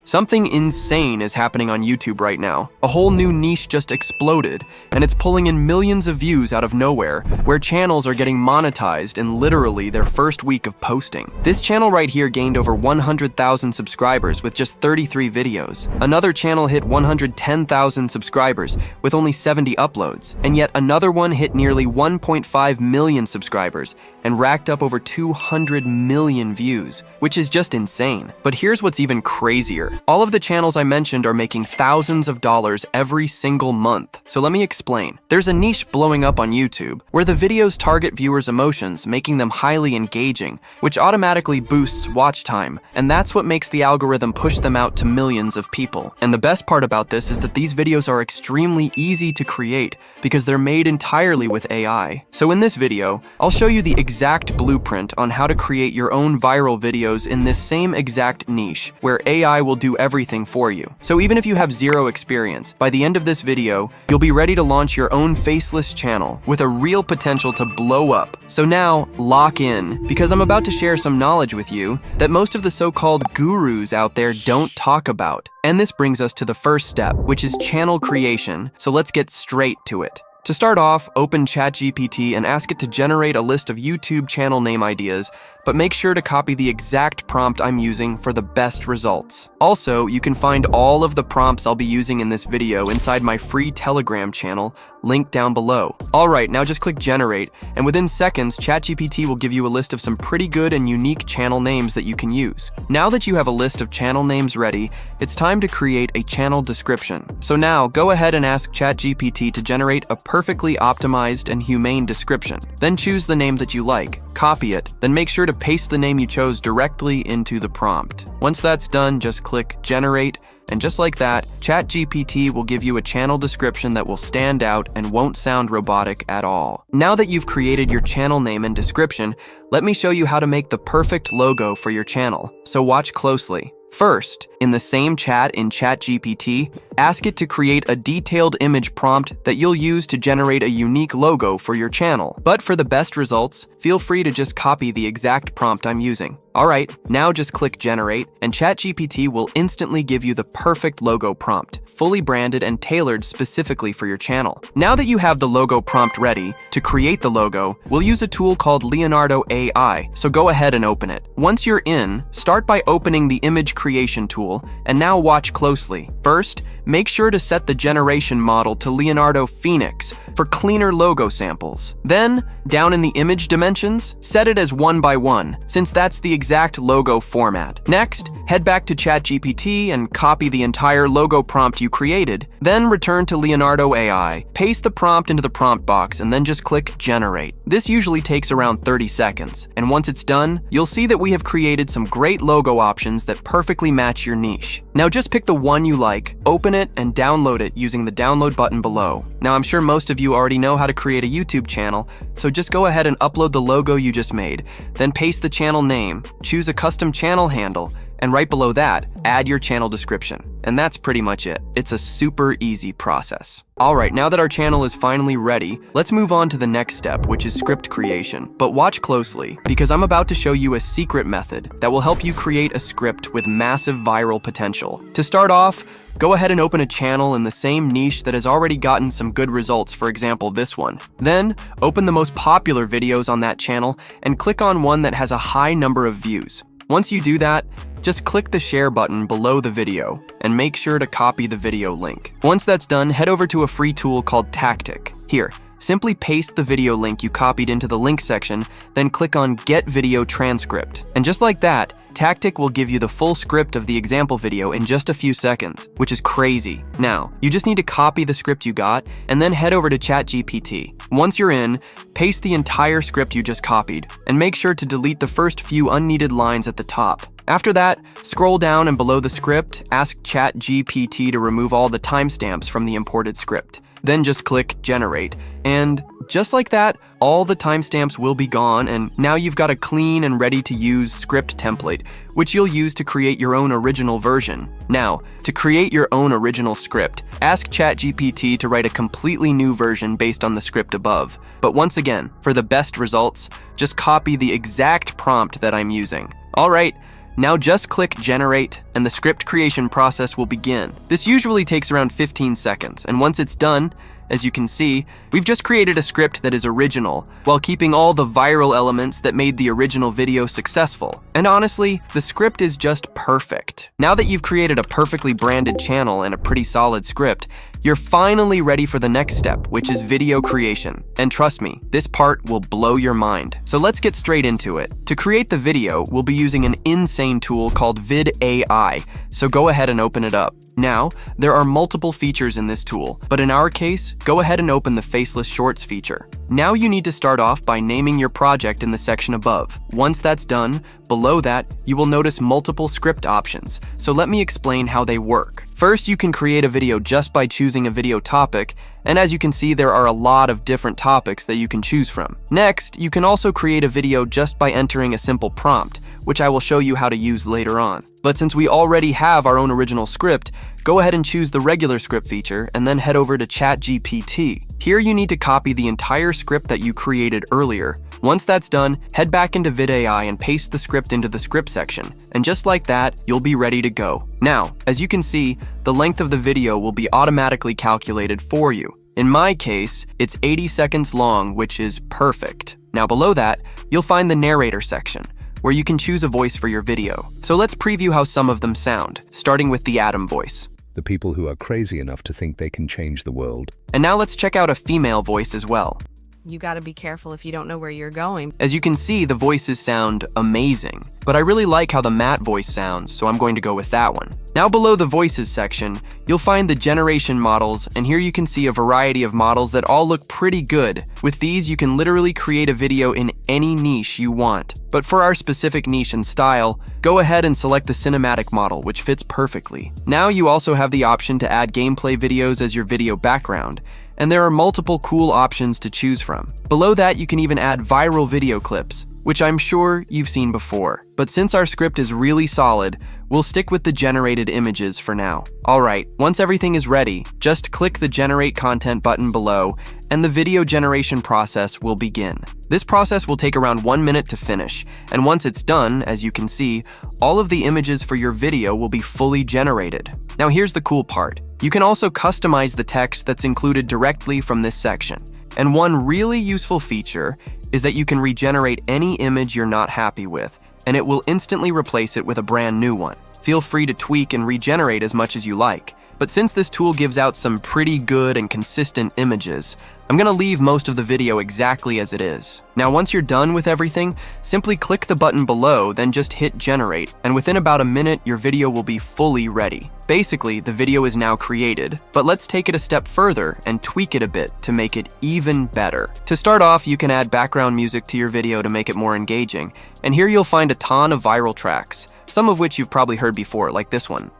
Something insane is happening on YouTube right now. A whole new niche just exploded, and it's pulling in millions of views out of nowhere, where channels are getting monetized in literally their first week of posting. This channel right here gained over 100,000 subscribers with just 33 videos. Another channel hit 110,000 subscribers with only 70 uploads, and yet another one hit nearly 1.5 million subscribers and racked up over 200 million views, which is just insane. But here's what's even crazier. All of the channels I mentioned are making thousands of dollars every single month. So let me explain. There's a niche blowing up on YouTube where the videos target viewers' emotions, making them highly engaging, which automatically boosts watch time, and that's what makes the algorithm push them out to millions of people. And the best part about this is that these videos are extremely easy to create because they're made entirely with AI. So in this video, I'll show you the exact blueprint on how to create your own viral videos in this same exact niche, where AI will do everything for you. So even if you have zero experience, by the end of this video, you'll be ready to launch your own faceless channel with a real potential to blow up. So now, lock in, because I'm about to share some knowledge with you that most of the so-called gurus out there don't talk about. And this brings us to the first step, which is channel creation. So let's get straight to it. To start off, open ChatGPT and ask it to generate a list of YouTube channel name ideas, but make sure to copy the exact prompt I'm using for the best results. Also, you can find all of the prompts I'll be using in this video inside my free Telegram channel, linked down below. Alright, now just click generate, and within seconds, ChatGPT will give you a list of some pretty good and unique channel names that you can use. Now that you have a list of channel names ready, it's time to create a channel description. So now, go ahead and ask ChatGPT to generate a perfectly optimized and humane description. Then choose the name that you like, copy it, then make sure to paste the name you chose directly into the prompt. Once that's done, just click generate, and just like that, ChatGPT will give you a channel description that will stand out and won't sound robotic at all. Now that you've created your channel name and description, let me show you how to make the perfect logo for your channel. So watch closely. First, in the same chat in ChatGPT, ask it to create a detailed image prompt that you'll use to generate a unique logo for your channel. But for the best results, feel free to just copy the exact prompt I'm using. Alright, now just click generate, and ChatGPT will instantly give you the perfect logo prompt, fully branded and tailored specifically for your channel. Now that you have the logo prompt ready, to create the logo, we'll use a tool called Leonardo AI, so go ahead and open it. Once you're in, start by opening the image creation tool, and now watch closely. First, make sure to set the generation model to Leonardo Phoenix for cleaner logo samples. Then, down in the image dimensions, set it as 1 by 1, since that's the exact logo format. Next, head back to ChatGPT and copy the entire logo prompt you created. Then return to Leonardo AI, paste the prompt into the prompt box, and then just click generate. This usually takes around 30 seconds, and once it's done, you'll see that we have created some great logo options that perfectly match your niche. Now just pick the one you like, open it, and download it using the download button below. Now I'm sure most of you already know how to create a YouTube channel, so just go ahead and upload the logo you just made, then paste the channel name, choose a custom channel handle, and right below that, add your channel description. And that's pretty much it. It's a super easy process. Alright, now that our channel is finally ready, let's move on to the next step, which is script creation. But watch closely, because I'm about to show you a secret method that will help you create a script with massive viral potential. To start off, go ahead and open a channel in the same niche that has already gotten some good results, for example this one. Then, open the most popular videos on that channel and click on one that has a high number of views. Once you do that, just click the share button below the video and make sure to copy the video link. Once that's done, head over to a free tool called Tactic. Here, simply paste the video link you copied into the link section, then click on Get Video Transcript. And just like that, Tactic will give you the full script of the example video in just a few seconds, which is crazy. Now, you just need to copy the script you got and then head over to ChatGPT. Once you're in, paste the entire script you just copied and make sure to delete the first few unneeded lines at the top. After that, scroll down and below the script, ask ChatGPT to remove all the timestamps from the imported script. Then just click generate, and just like that, all the timestamps will be gone, and now you've got a clean and ready to use script template, which you'll use to create your own original version. Now, to create your own original script, ask ChatGPT to write a completely new version based on the script above. But once again, for the best results, just copy the exact prompt that I'm using. Alright, Now just click Generate, and the script creation process will begin. This usually takes around 15 seconds, and once it's done, as you can see, we've just created a script that is original, while keeping all the viral elements that made the original video successful. And honestly, the script is just perfect. Now that you've created a perfectly branded channel and a pretty solid script, you're finally ready for the next step, which is video creation. And trust me, this part will blow your mind. So let's get straight into it. To create the video, we'll be using an insane tool called VidAI, so go ahead and open it up. Now, there are multiple features in this tool, but in our case, go ahead and open the Faceless Shorts feature. Now you need to start off by naming your project in the section above. Once that's done, below that, you will notice multiple script options, so let me explain how they work. First, you can create a video just by choosing a video topic, and as you can see, there are a lot of different topics that you can choose from. Next, you can also create a video just by entering a simple prompt, which I will show you how to use later on. But since we already have our own original script, go ahead and choose the regular script feature and then head over to ChatGPT. Here you need to copy the entire script that you created earlier. Once that's done, head back into VidAI and paste the script into the script section. And just like that, you'll be ready to go. Now, as you can see, the length of the video will be automatically calculated for you. In my case, it's 80 seconds long, which is perfect. Now below that, you'll find the narrator section, where you can choose a voice for your video. So let's preview how some of them sound, starting with the Adam voice. The people who are crazy enough to think they can change the world. And now let's check out a female voice as well. You gotta be careful if you don't know where you're going. As you can see, the voices sound amazing, but I really like how the Matt voice sounds, so I'm going to go with that one. Now below the voices section, you'll find the generation models, and here you can see a variety of models that all look pretty good. With these, you can literally create a video in any niche you want. But for our specific niche and style, go ahead and select the cinematic model, which fits perfectly. Now you also have the option to add gameplay videos as your video background, and there are multiple cool options to choose from. Below that, you can even add viral video clips, which I'm sure you've seen before. But since our script is really solid, we'll stick with the generated images for now. Alright, once everything is ready, just click the Generate Content button below, and the video generation process will begin. This process will take around 1 minute to finish, and once it's done, as you can see, all of the images for your video will be fully generated. Now here's the cool part. You can also customize the text that's included directly from this section. And one really useful feature is that you can regenerate any image you're not happy with, and it will instantly replace it with a brand new one. Feel free to tweak and regenerate as much as you like. But since this tool gives out some pretty good and consistent images, I'm gonna leave most of the video exactly as it is. Now once you're done with everything, simply click the button below, then just hit generate, and within about a minute, your video will be fully ready. Basically, the video is now created, but let's take it a step further and tweak it a bit to make it even better. To start off, you can add background music to your video to make it more engaging, and here you'll find a ton of viral tracks, some of which you've probably heard before, like this one.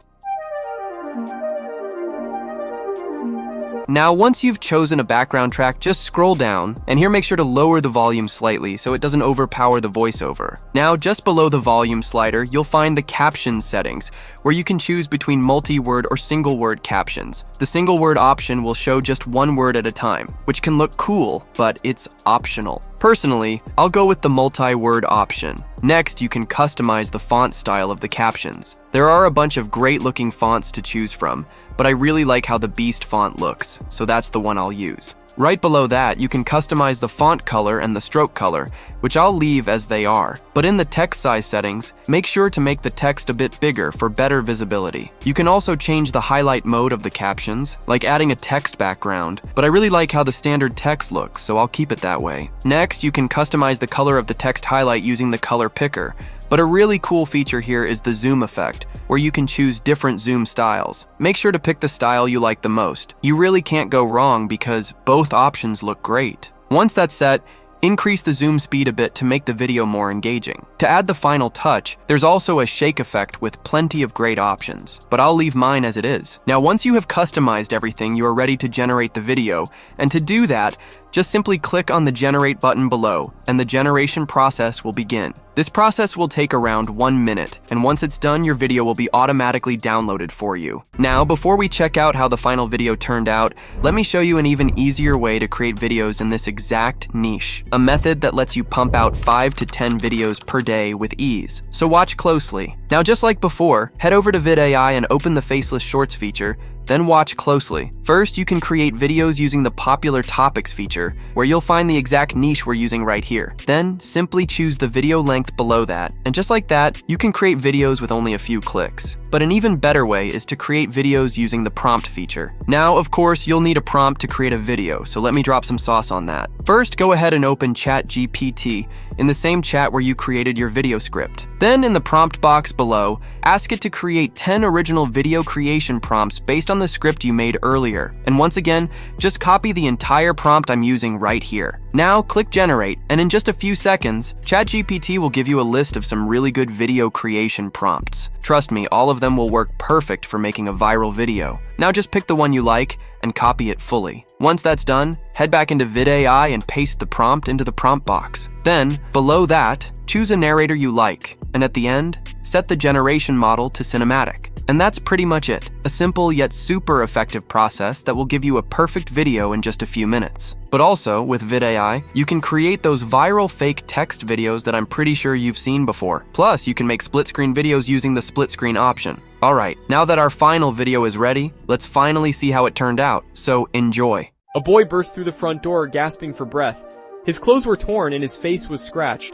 Now, once you've chosen a background track, just scroll down, and here make sure to lower the volume slightly so it doesn't overpower the voiceover. Now, just below the volume slider, you'll find the caption settings, where you can choose between multi-word or single-word captions. The single-word option will show just one word at a time, which can look cool, but it's optional. Personally, I'll go with the multi-word option. Next, you can customize the font style of the captions. There are a bunch of great-looking fonts to choose from, but I really like how the Beast font looks, so that's the one I'll use. Right below that, you can customize the font color and the stroke color, which I'll leave as they are. But in the text size settings, make sure to make the text a bit bigger for better visibility. You can also change the highlight mode of the captions, like adding a text background, but I really like how the standard text looks, so I'll keep it that way. Next, you can customize the color of the text highlight using the color picker. But a really cool feature here is the zoom effect, where you can choose different zoom styles. Make sure to pick the style you like the most. You really can't go wrong because both options look great. Once that's set, increase the zoom speed a bit to make the video more engaging. To add the final touch, there's also a shake effect with plenty of great options, but I'll leave mine as it is. Now, once you have customized everything, you are ready to generate the video, and to do that, just simply click on the generate button below, and the generation process will begin. This process will take around 1 minute, and once it's done, your video will be automatically downloaded for you. Now, before we check out how the final video turned out, let me show you an even easier way to create videos in this exact niche, a method that lets you pump out 5 to 10 videos per day with ease. So watch closely. Now, just like before, head over to VidAI and open the Faceless Shorts feature, then watch closely. First, you can create videos using the popular topics feature, where you'll find the exact niche we're using right here. Then, simply choose the video length below that, and just like that, you can create videos with only a few clicks. But an even better way is to create videos using the prompt feature. Now, of course, you'll need a prompt to create a video, so let me drop some sauce on that. First, go ahead and open ChatGPT in the same chat where you created your video script. Then, in the prompt box below, ask it to create 10 original video creation prompts based on the script you made earlier. And once again, just copy the entire prompt I'm using right here. Now, click Generate, and in just a few seconds, ChatGPT will give you a list of some really good video creation prompts. Trust me, all of them will work perfect for making a viral video. Now just pick the one you like and copy it fully. Once that's done, head back into VidAI and paste the prompt into the prompt box. Then, below that, choose a narrator you like, and at the end, set the generation model to cinematic. And that's pretty much it. A simple yet super effective process that will give you a perfect video in just a few minutes. But also, with VidAI, you can create those viral fake text videos that I'm pretty sure you've seen before. Plus, you can make split screen videos using the split screen option. Alright, now that our final video is ready, let's finally see how it turned out. So enjoy. A boy burst through the front door, gasping for breath. His clothes were torn and his face was scratched.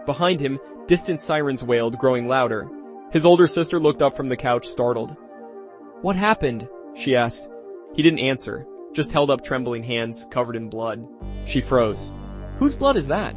Behind him, distant sirens wailed, growing louder. His older sister looked up from the couch, startled. "What happened?" she asked. He didn't answer, just held up trembling hands, covered in blood. She froze. "Whose blood is that?"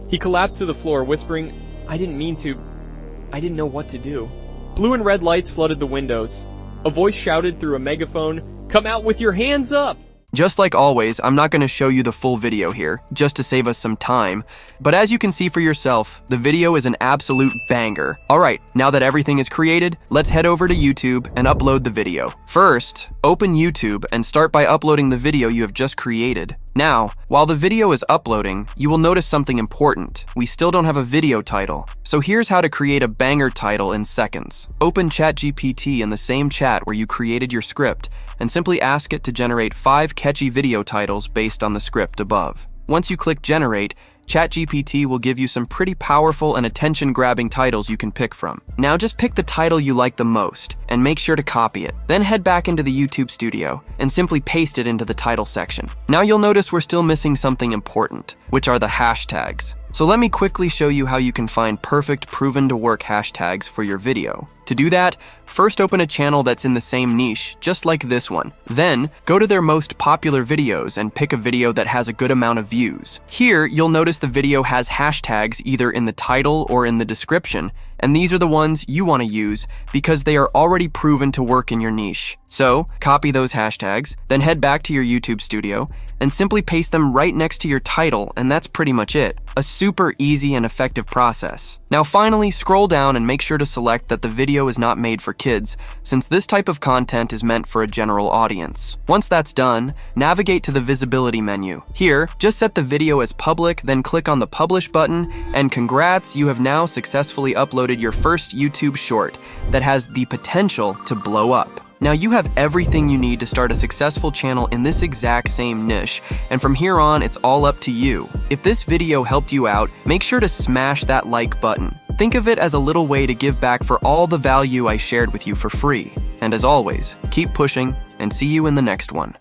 He collapsed to the floor, whispering, I didn't know what to do." Blue and red lights flooded the windows. A voice shouted through a megaphone, "Come out with your hands up!" Just like always, I'm not going to show you the full video here, just to save us some time. But as you can see for yourself, the video is an absolute banger. Alright, now that everything is created, let's head over to YouTube and upload the video. First, open YouTube and start by uploading the video you have just created. Now, while the video is uploading, you will notice something important. We still don't have a video title. So here's how to create a banger title in seconds. Open ChatGPT in the same chat where you created your script, and simply ask it to generate 5 catchy video titles based on the script above. Once you click Generate, ChatGPT will give you some pretty powerful and attention-grabbing titles you can pick from. Now just pick the title you like the most, and make sure to copy it. Then head back into the YouTube studio, and simply paste it into the title section. Now you'll notice we're still missing something important, which are the hashtags. So let me quickly show you how you can find perfect proven-to-work hashtags for your video. To do that, first open a channel that's in the same niche, just like this one. Then, go to their most popular videos and pick a video that has a good amount of views. Here, you'll notice the video has hashtags either in the title or in the description, and these are the ones you want to use because they are already proven to work in your niche. So, copy those hashtags, then head back to your YouTube studio, and simply paste them right next to your title, and that's pretty much it. A super easy and effective process. Now finally, scroll down and make sure to select that the video is not made for kids, since this type of content is meant for a general audience. Once that's done, navigate to the visibility menu. Here, just set the video as public, then click on the publish button, and congrats, you have now successfully uploaded your first YouTube short that has the potential to blow up. Now you have everything you need to start a successful channel in this exact same niche, and from here on, it's all up to you. If this video helped you out, make sure to smash that like button. Think of it as a little way to give back for all the value I shared with you for free. And as always, keep pushing, and see you in the next one.